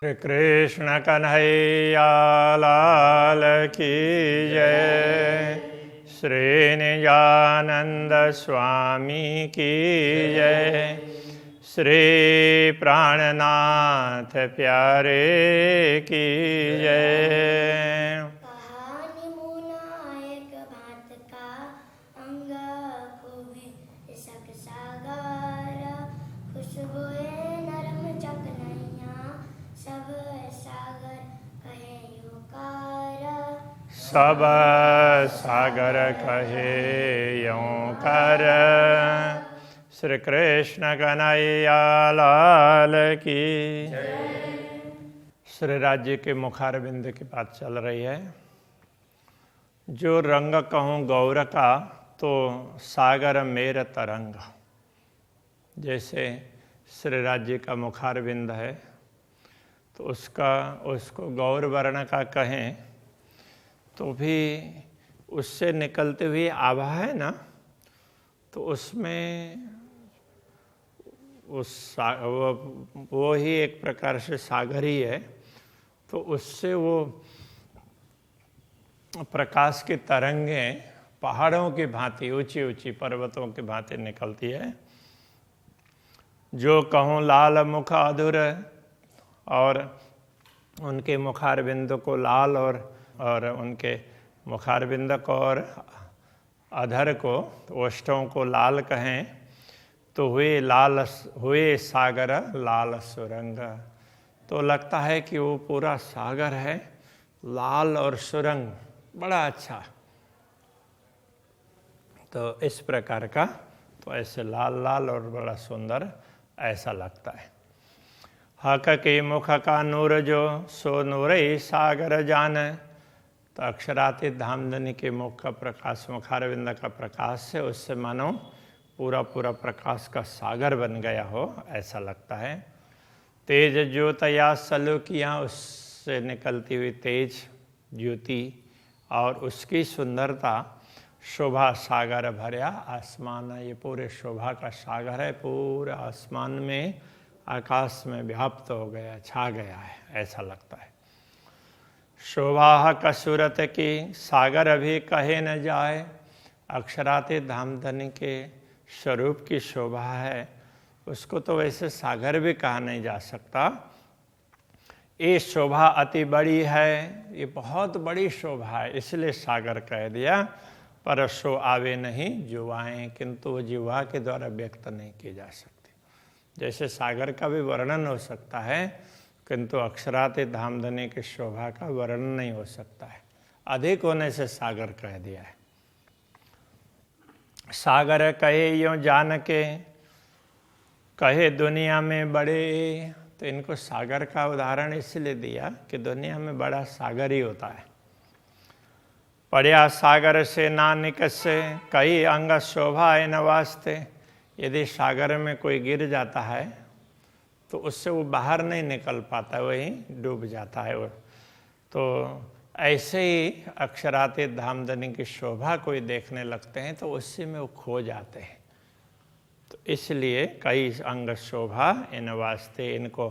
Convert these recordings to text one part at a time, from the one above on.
श्री कृष्ण कन्हैया लाल की जय। श्री निजानंद स्वामी की जय। श्री प्राणनाथ प्यारे की जय। कहानी मुना एक भात का अंग को भी सक सागर खुशबुए नरम चकनैया सब सागर कहे योकार। सब सागर कहे यों कर। श्री कृष्ण कन्हैया लाल की श्री राज्य के मुखारविंद की बात चल रही है। जो रंग कहूँ गौर का तो सागर मेर तरंग। जैसे श्री राज्य का मुखारविंद है तो उसको गौर वर्ण का कहें तो भी उससे निकलते हुए आभा है ना, तो उसमें वो ही एक प्रकार से सागर ही है। तो उससे वो प्रकाश की तरंगें पहाड़ों की भांति, ऊंची ऊंची पर्वतों की भांति निकलती है। जो कहूँ लाल मुख अधुर, और उनके मुखारविंद को लाल और उनके मुखारविंद को और अधर को, ओष्ठों को लाल कहें तो हुए सागर लाल सुरंग। तो लगता है कि वो पूरा सागर है, लाल और सुरंग, बड़ा अच्छा। तो इस प्रकार का, तो ऐसे लाल लाल और बड़ा सुंदर ऐसा लगता है। हक के मुख का नूर जो सो नूर ही सागर जान। तो अक्षरातीत धामधनी के मुख का प्रकाश, मुखारविंद का प्रकाश से उससे मानो पूरा पूरा प्रकाश का सागर बन गया हो, ऐसा लगता है। तेज ज्योतया सलूकियाँ, उससे निकलती हुई तेज ज्योति और उसकी सुंदरता, शोभा सागर भरया आसमान। ये पूरे शोभा का सागर है, पूरे आसमान में, आकाश में व्याप्त हो गया, छा गया है, ऐसा लगता है। शोभा कसूरत की सागर भी कहे न जाए। अक्षरातीत धामधनी के स्वरूप की शोभा है, उसको तो वैसे सागर भी कहा नहीं जा सकता। ये शोभा अति बड़ी है, ये बहुत बड़ी शोभा है, इसलिए सागर कह दिया। पर सो आवे नहीं जुवाएं, किंतु वो जिह्वा के द्वारा व्यक्त नहीं की जा सकती। जैसे सागर का भी वर्णन हो सकता है, किंतु अक्षरातीत धामधनी की शोभा का वर्णन नहीं हो सकता है। अधिक होने से सागर कह दिया है। सागर कहे यूं जान के, कहे दुनिया में बड़े। तो इनको सागर का उदाहरण इसलिए दिया कि दुनिया में बड़ा सागर ही होता है। पड़या सागर से ना निकसे, कई अंग शोभा है न वास्ते। यदि सागर में कोई गिर जाता है तो उससे वो बाहर नहीं निकल पाता, वही डूब जाता है वो। तो ऐसे ही अक्षरातीत धामधनी की शोभा कोई देखने लगते हैं तो उसी में वो खो जाते हैं। तो इसलिए कई अंग शोभा इन वास्ते, इनको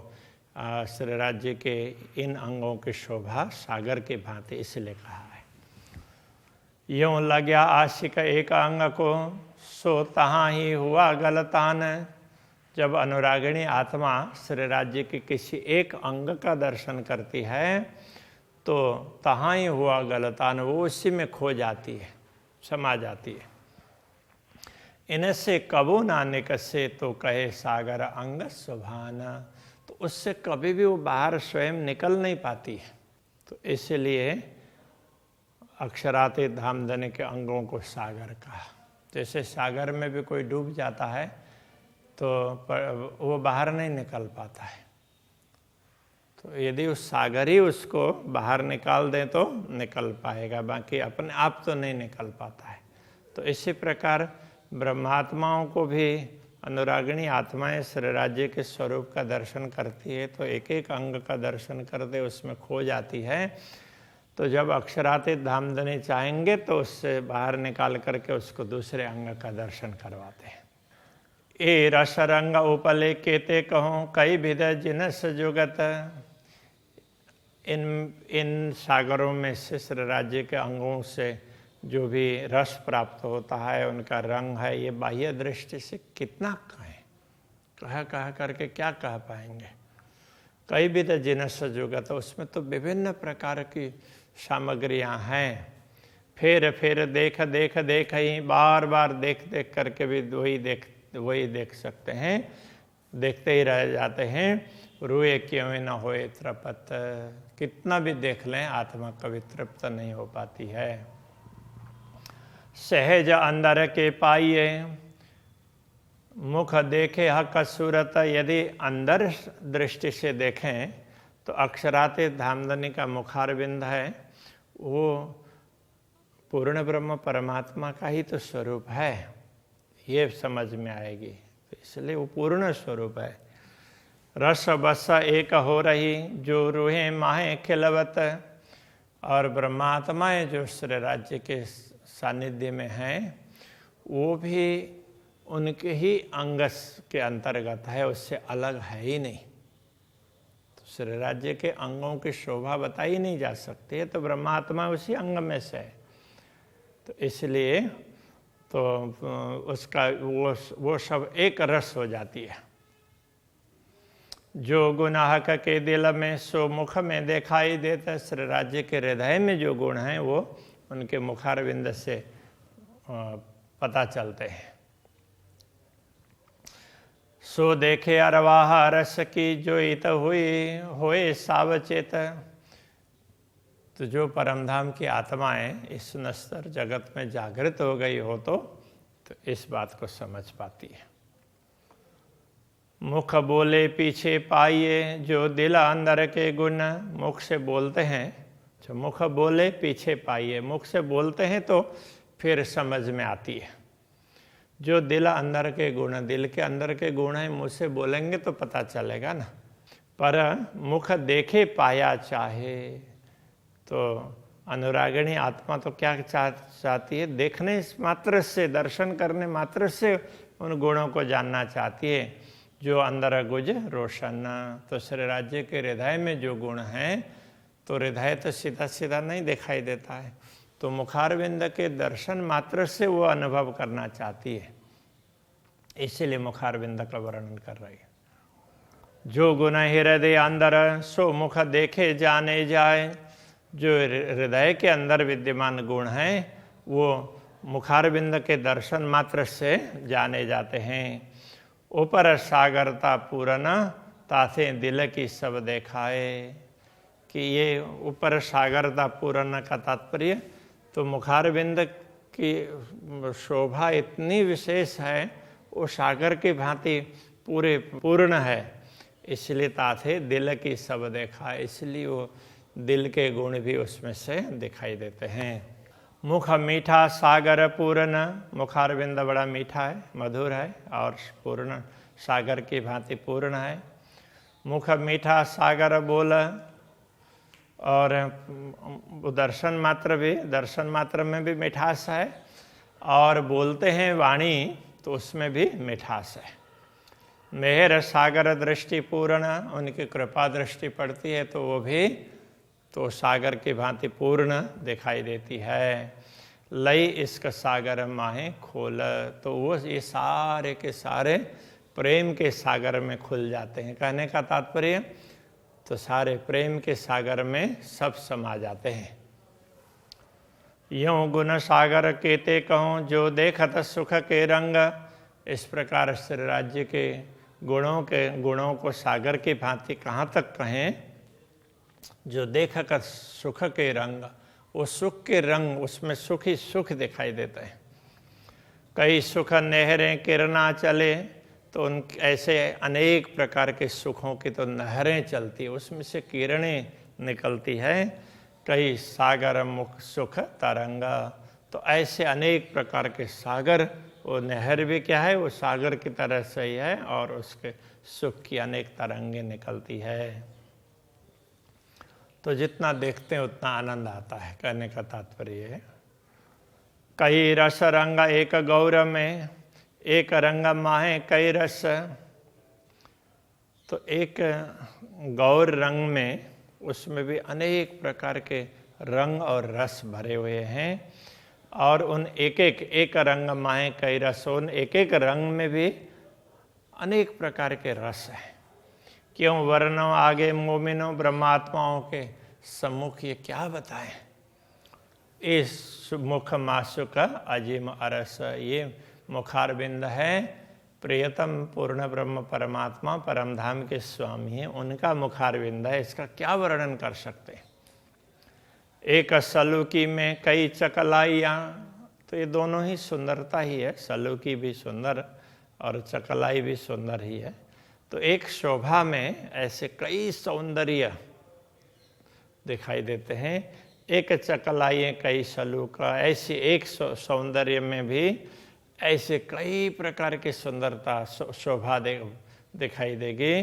श्री राज्य के इन अंगों की शोभा सागर की भांति इसलिए कहा है। यूं लग्या आशिक एक अंग को, सो तहाँ ही हुआ गलतान। जब अनुरागिणी आत्मा श्री राज्य के किसी एक अंग का दर्शन करती है तो तहाँ ही हुआ गलतान, वो उसी में खो जाती है, समा जाती है। इनसे कबू ना निकसे, तो कहे सागर अंग सुभाना। तो उससे कभी भी वो बाहर स्वयं निकल नहीं पाती है। तो इसलिए अक्षरातीत धामधनी के अंगों को सागर कहा। जैसे सागर में भी कोई डूब जाता है तो वो बाहर नहीं निकल पाता है। तो यदि उस सागर ही उसको बाहर निकाल दें तो निकल पाएगा, बाकी अपने आप तो नहीं निकल पाता है। तो इसी प्रकार ब्रह्मात्माओं को भी अनुरागिणी आत्माएं श्री राज्य के स्वरूप का दर्शन करती है तो एक एक अंग का दर्शन करते उसमें खो जाती है। तो जब अक्षरातीत धामधनी चाहेंगे तो उससे बाहर निकाल करके उसको दूसरे अंग का दर्शन करवाते हैं। ए रस रंग उपले केते कहूँ, कई विध जिनस जुगत। इन सागरों में से श्री राज्य के अंगों से जो भी रस प्राप्त होता है, उनका रंग है, ये बाह्य दृष्टि से कितना कहें, कह करके क्या कह पाएंगे। कई भी तो जिनस जुगत, उसमें तो विभिन्न प्रकार की सामग्रियां हैं। फिर देख ही बार बार देख करके भी वही देख सकते हैं, देखते ही रह जाते हैं। रुए क्यों न होए तृप्त, कितना भी देख लें आत्मा कभी तृप्त नहीं हो पाती है। सहज अंदर के पाइए मुख देखे हक सूरत, यदि अंदर दृष्टि से देखें तो अक्षरातीत धामधनी का मुखारविंद है, वो पूर्ण ब्रह्म परमात्मा का ही तो स्वरूप है, ये समझ में आएगी। तो इसलिए वो पूर्ण स्वरूप है। रस बस एक हो रही जो रूहे माहे खिलवत, और ब्रह्मात्माएं जो श्री राज्य के सानिध्य में हैं वो भी उनके ही अंगस के अंतर्गत है, उससे अलग है ही नहीं। तो श्री राज्य के अंगों की शोभा बताई नहीं जा सकती है, तो ब्रह्मात्मा उसी अंग में से है। तो इसलिए तो उसका वो सब एक रस हो जाती है। जो गुनाहक के दिल में सो मुख में दिखाई देता, श्री राज्य के हृदय में जो गुण हैं वो उनके मुखारविंद से पता चलते हैं। सो देखे अरवाह रस की जो इत हुई होए सावचेत, तो जो परमधाम की आत्माएं इस नश्वर जगत में जागृत हो गई हो तो इस बात को समझ पाती है। मुख बोले पीछे पाइए जो दिल अंदर के गुण, मुख से बोलते हैं, जो मुख बोले पीछे पाइए, मुख से बोलते हैं तो फिर समझ में आती है। जो दिल अंदर के गुण, दिल के अंदर के गुण हैं, मुँह से बोलेंगे तो पता चलेगा ना। पर मुख देखे पाया चाहे, तो अनुरागिणी आत्मा तो क्या चाहती है, देखने मात्र से, दर्शन करने मात्र से उन गुणों को जानना चाहती है। जो अंदर गुज रोशन, तो श्री राज्य के हृदय में जो गुण हैं, तो हृदय तो सीधा सीधा नहीं दिखाई देता है, तो मुखारविंद के दर्शन मात्र से वो अनुभव करना चाहती है, इसीलिए मुखारविंद का वर्णन कर रही है। जो गुण हृदय अंदर सो मुख देखे जाने जाए, जो हृदय के अंदर विद्यमान गुण हैं वो मुखारविंद के दर्शन मात्र से जाने जाते हैं। ऊपर सागरता पूर्ण ताथे दिल की सब देखाए, कि ये ऊपर सागरता पूर्ण का तात्पर्य, तो मुखारविंद की शोभा इतनी विशेष है, वो सागर की भांति पूरे पूर्ण है, इसलिए ताथे दिल की सब देखा, इसलिए वो दिल के गुण भी उसमें से दिखाई देते हैं। मुख मीठा सागर पूर्ण, मुखारविंद बड़ा मीठा है, मधुर है और पूर्ण सागर की भांति पूर्ण है। मुख मीठा सागर बोल, और दर्शन मात्र में भी मिठास है, और बोलते हैं वाणी तो उसमें भी मिठास है। मेहर सागर दृष्टि पूर्ण, उनकी कृपा दृष्टि पड़ती है तो वो भी तो सागर की भांति पूर्ण दिखाई देती है। लई इश्क सागर माहे खोल, तो वो ये सारे के सारे प्रेम के सागर में खुल जाते हैं। कहने का तात्पर्य तो सारे प्रेम के सागर में सब समा जाते हैं। यों गुण सागर केते कहूँ जो देखत सुख के रंग, इस प्रकार श्री राज्य के गुणों को सागर की भांति कहाँ तक कहें, जो देखकर सुख के रंग, वो सुख के रंग, उसमें सुख ही सुख दिखाई देते हैं। कई सुख नहरें किरना चले, तो उन ऐसे अनेक प्रकार के सुखों की तो नहरें चलती है, उसमें से किरणें निकलती है। कई सागर मुख सुख तरंगा, तो ऐसे अनेक प्रकार के सागर, वो नहर भी क्या है, वो सागर की तरह से ही है, और उसके सुख की अनेक तरंगें निकलती है। तो जितना देखते हैं उतना आनंद आता है, कहने का तात्पर्य है। कई रस रंग एक गौर में, एक रंग माहे कई रस, तो एक गौर रंग में उसमें भी अनेक प्रकार के रंग और रस भरे हुए हैं। और उन एक रंग माहे कई रसों, एक रंग में भी अनेक प्रकार के रस हैं। क्यों वर्णो आगे मोमिनो ब्रह्मात्माओं के सम्मुख ये क्या बताएं। इस मुख मासु का अजीम अरस, ये मुखारबिंद है। प्रियतम पूर्ण ब्रह्म परमात्मा परमधाम के स्वामी हैं, उनका मुखारबिंद है। इसका क्या वर्णन कर सकते हैं। एक सलूकी में कई चकलाइयाँ, तो ये दोनों ही सुंदरता ही है। सलूकी भी सुंदर और चकलाई भी सुंदर ही है। तो एक शोभा में ऐसे कई सौंदर्य दिखाई देते हैं। एक चकलाई कई सलूका, ऐसी एक सौंदर्य में भी ऐसे कई प्रकार की सुंदरता शोभा दिखाई देगी।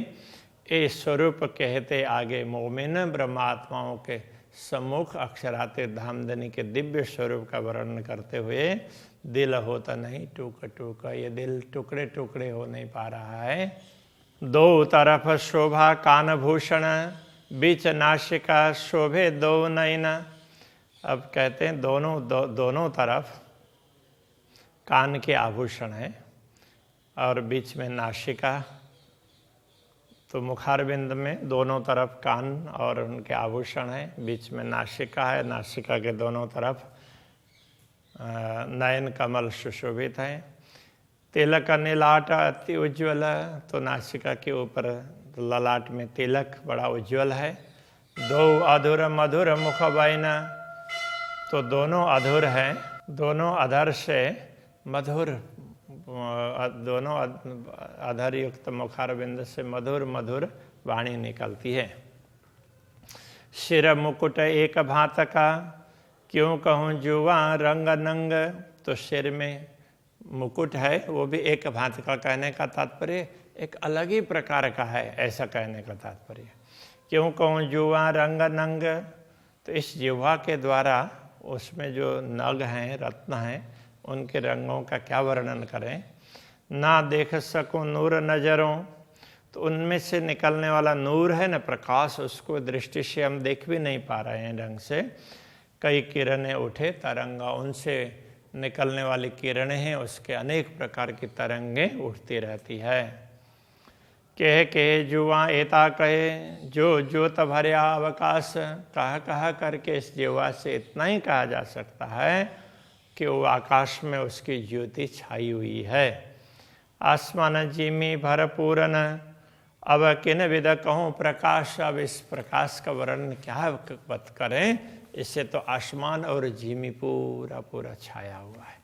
ये स्वरूप कहते आगे मोमिन ब्रह्मात्माओं के सम्मुख अक्षरातीत धामधनी के दिव्य स्वरूप का वर्णन करते हुए दिल होता नहीं टूक टूक, ये दिल टुकड़े टुकड़े हो नहीं पा रहा है। दो तरफ शोभा कान भूषण, बीच नासिका शोभे दो नयन। अब कहते हैं दोनों तरफ कान के आभूषण है और बीच में नासिका। तो मुखारबिंद में दोनों तरफ कान और उनके आभूषण है, बीच में नासिका है। नासिका के दोनों तरफ नयन कमल सुशोभित है। तिलक नीलाट अति उज्ज्वल, तो नासिका के ऊपर ललाट में तिलक बड़ा उज्ज्वल है। दो अधुर मधुर मुख बैना, तो दोनों अधुर हैं, दोनों अधर से मधुर, दोनों अधर युक्त मुखारबिंद से मधुर मधुर वाणी निकलती है। शिर मुकुट एक भांत का, क्यों कहूँ जुआ रंग नंग, तो सिर में मुकुट है वो भी एक भांत का। कहने का तात्पर्य एक अलग ही प्रकार का है, ऐसा कहने का तात्पर्य। क्यों कहूँ जुआ रंग नंग, तो इस जिह्वा के द्वारा उसमें जो नग हैं, रत्न हैं, उनके रंगों का क्या वर्णन करें। ना देख सकूं नूर नजरों, तो उनमें से निकलने वाला नूर है न प्रकाश, उसको दृष्टि से हम देख भी नहीं पा रहे हैं ढंग से। कई किरणें उठे तरंगा, उनसे निकलने वाली किरणें हैं, उसके अनेक प्रकार की तरंगें उठती रहती है। कहे जुआ एता कहे, जो ज्योत भर्या अवकाश, कहा करके इस जुआ से इतना ही कहा जा सकता है कि वो आकाश में उसकी ज्योति छाई हुई है। आसमान जिमी भरपूरन, अब किन विद कहूँ प्रकाश। अब इस प्रकाश का वर्णन क्या बात करें, इससे तो आसमान और जिमी पूरा पूरा छाया हुआ है।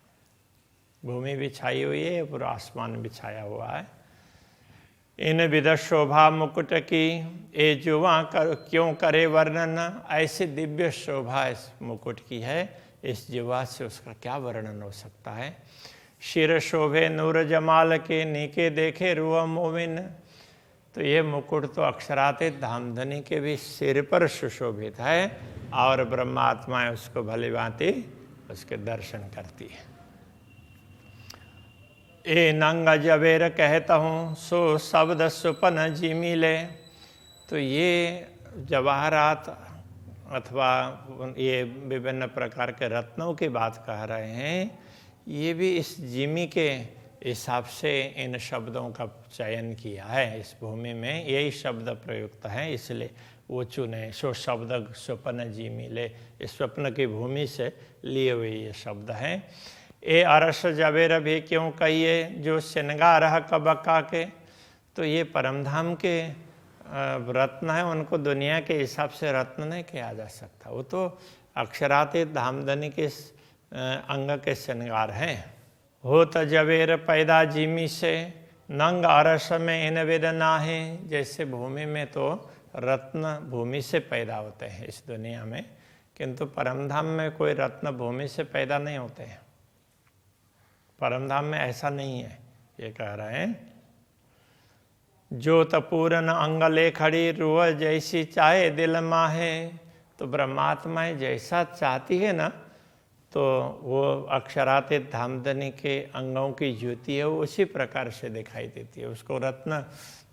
भूमि भी छाई हुई है, पूरा आसमान भी छाया हुआ है। इन विद शोभा मुकुट की, ए जुआ क्यों करे वर्णन। ऐसी दिव्य शोभा इस मुकुट की है, इस जुआ से उसका क्या वर्णन हो सकता है। शिर शोभे नूर जमाल के, नीके देखे रुआ मोमिन। तो ये मुकुट तो अक्षरातीत धामधनी के भी सिर पर सुशोभित है और ब्रह्मात्माएं उसको भली भांति उसके दर्शन करती है। ए नंग जबेर कहता हूँ, सो शब्द सुपन जी मिले। तो ये जवाहरात अथवा ये विभिन्न प्रकार के रत्नों की बात कह रहे हैं। ये भी इस जिमी के हिसाब से इन शब्दों का चयन किया है। इस भूमि में यही शब्द प्रयुक्त हैं, इसलिए वो चुने। सो शब्द स्वप्न जी मिले, इस स्वप्न की भूमि से लिए हुए ये शब्द हैं। ए अरस जबेर भी क्यों कहिए, जो श्रृंगार कबका के। तो ये परमधाम के रत्न है, उनको दुनिया के हिसाब से रत्न नहीं किया जा सकता। वो तो अक्षरातीत धामधनी के अंग के श्रृंगार हैं। हो त जबेर पैदा जिमी से, नंग अरस में इन विद नाहे। जैसे भूमि में तो रत्न भूमि से पैदा होते हैं इस दुनिया में, किंतु परमधाम में कोई रत्न भूमि से पैदा नहीं होते हैं। परमधाम में ऐसा नहीं है, ये कह रहे हैं। ज्योत पूरन अंगले खड़ी, रुआ जैसी चाहे दिल माहे। तो परमात्मा जैसा चाहती है ना, तो वो अक्षरातीत धामधनी के अंगों की ज्योति है, वो उसी प्रकार से दिखाई देती है। उसको रत्न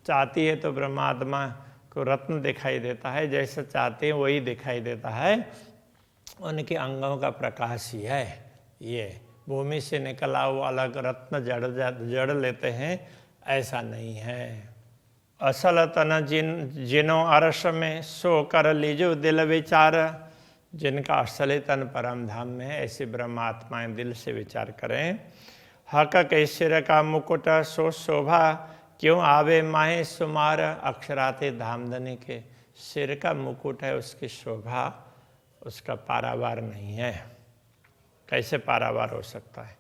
चाहती है तो ब्रह्मात्मा को रत्न दिखाई देता है, जैसा चाहते हैं वही दिखाई देता है। उनके अंगों का प्रकाश ही है ये। भूमि से निकला हुआ अलग रत्न जड़ लेते हैं, ऐसा नहीं है। असल तन जिनो अरस में सो कर लीजो दिल विचार। जिनका असली तन परम धाम में है, ऐसे ब्रह्मात्माएं दिल से विचार करें। हक के सिर का मुकुट सो शोभा, क्यों आवे माहे सुमार। अक्षराते धामधनी के सिर का मुकुट है, उसकी शोभा, उसका पारावार नहीं है। कैसे पारावार हो सकता है?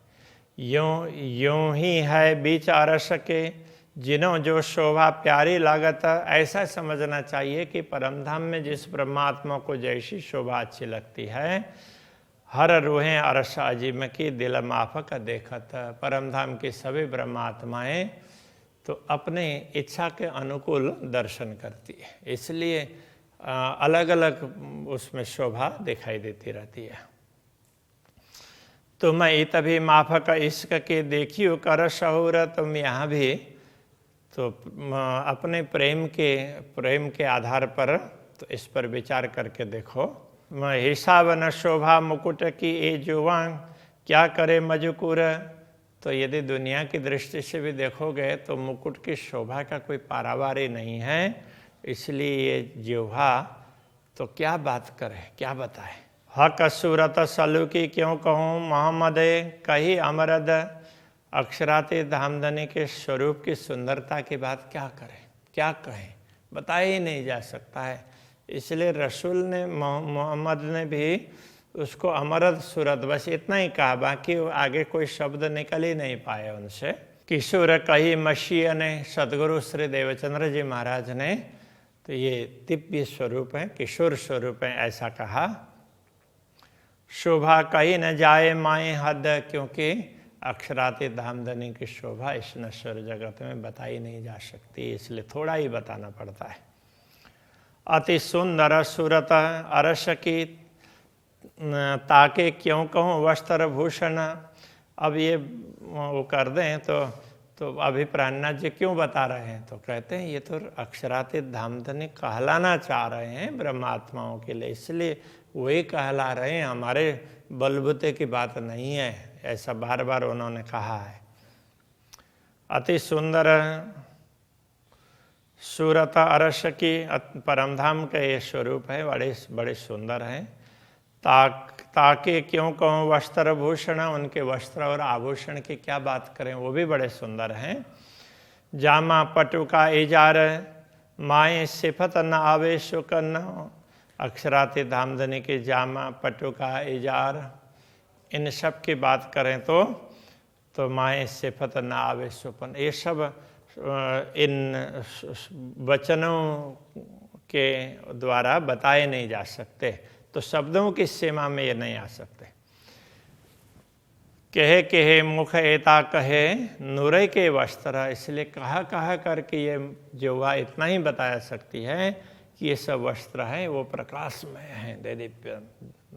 यूं ही है बीच अरस के, जिन्हों जो शोभा प्यारी लागत। ऐसा समझना चाहिए कि परमधाम में जिस परमात्मा को जैसी शोभा अच्छी लगती है, हर रूहें अरस अजीम की दिल माफक देखत। परमधाम की सभी ब्रह्मात्माएं तो अपने इच्छा के अनुकूल दर्शन करती है, इसलिए अलग अलग उसमें शोभा दिखाई देती रहती है। तुम तभी माफक इश्क के देखियो कर शहूर। तुम यहाँ भी तो अपने प्रेम के आधार पर तो इस पर विचार करके देखो। हिसाब न शोभा मुकुट की ए जुवां, क्या करे मजकूर। तो यदि दुनिया की दृष्टि से भी देखोगे तो मुकुट की शोभा का कोई पारावार ही नहीं है, इसलिए ये जिह्वा तो क्या बात करे, क्या बताए। हक सूरत सलूकी क्यों कहूँ मोहम्मद कही अमरद। अक्षराते धामधनी के स्वरूप की सुंदरता की बात क्या करें, क्या कहें, बताया ही नहीं जा सकता है। इसलिए रसूल ने मोहम्मद ने भी उसको अमरद सूरत बस इतना ही कहा, बाकी आगे कोई शब्द निकल ही नहीं पाए उनसे। किशोर कही मसीह ने सदगुरु श्री देवचंद्र जी महाराज ने, तो ये दिव्य स्वरूप है, किशोर स्वरूप है, ऐसा कहा। शोभा कही न जाए माए हद, क्योंकि अक्षराते धामधनी की शोभा इस नश्वर जगत में बताई नहीं जा सकती, इसलिए थोड़ा ही बताना पड़ता है। अति सुंदर सूरत अरस की ताके क्यों कहूँ वस्त्र भूषण। अब ये वो कर दें तो अभी प्राणनाथ जी क्यों बता रहे हैं, तो कहते हैं ये तो अक्षराते धामधनी कहलाना चाह रहे हैं ब्रह्मात्माओं के लिए, इसलिए वही कहला रहे हैं, हमारे बलबूते की बात नहीं है, ऐसा बार बार उन्होंने कहा है। अति सुंदर सूरत अरस की परमधाम का ये स्वरूप है, बड़े सुंदर हैं। ताके क्यों कहूँ वस्त्र भूषण, उनके वस्त्र और आभूषण की क्या बात करें, वो भी बड़े सुंदर हैं। जामा पटु का इजार, माए सिफत न आवे शुकन। अक्षराते धामधनी के जामा पटु का इजार, इन सब की बात करें तो माए सिफत न आवे सुपन, ये सब इन वचनों के द्वारा बताए नहीं जा सकते, तो शब्दों की सीमा में ये नहीं आ सकते। कहे मुख एता कहे नूरे के वस्त्र, इसलिए कहा करके ये जिह्वा इतना ही बता सकती है कि ये सब वस्त्र हैं वो प्रकाशमय हैं,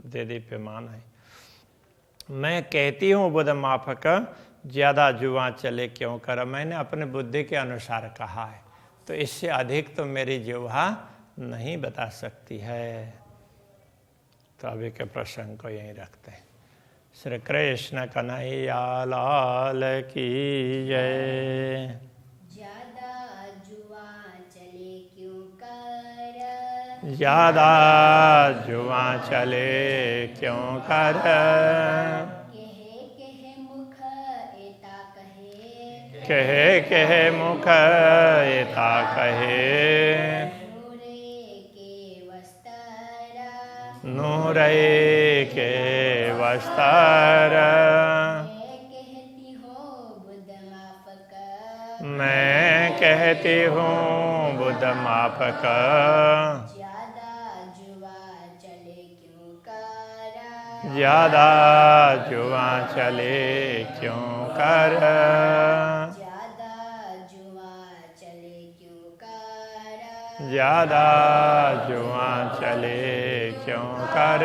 देदीप्यमान है। मैं कहती हूँ बुध माफक, ज़्यादा जुआ चले क्यों कर। मैंने अपने बुद्धि के अनुसार कहा है, तो इससे अधिक तो मेरी जिह्वा नहीं बता सकती है। तो अभी के प्रसंग को यहीं रखते हैं। श्री कृष्ण कन्हैया लाल की जय। ज्यादा जुआ चले क्यों कर, ज्यादा जुआ चले क्यों कर। कहे मुख एता कहे, नूरे के वस्त्र। मैं कहती हूँ बुध माफक, ज्यादा जुआ चले क्यों कर, ज्यादा जुआ चले क्यों कर। ज्यादा जुआ चले क्यों कर, ज्यादा जुआ चले क्यों कर।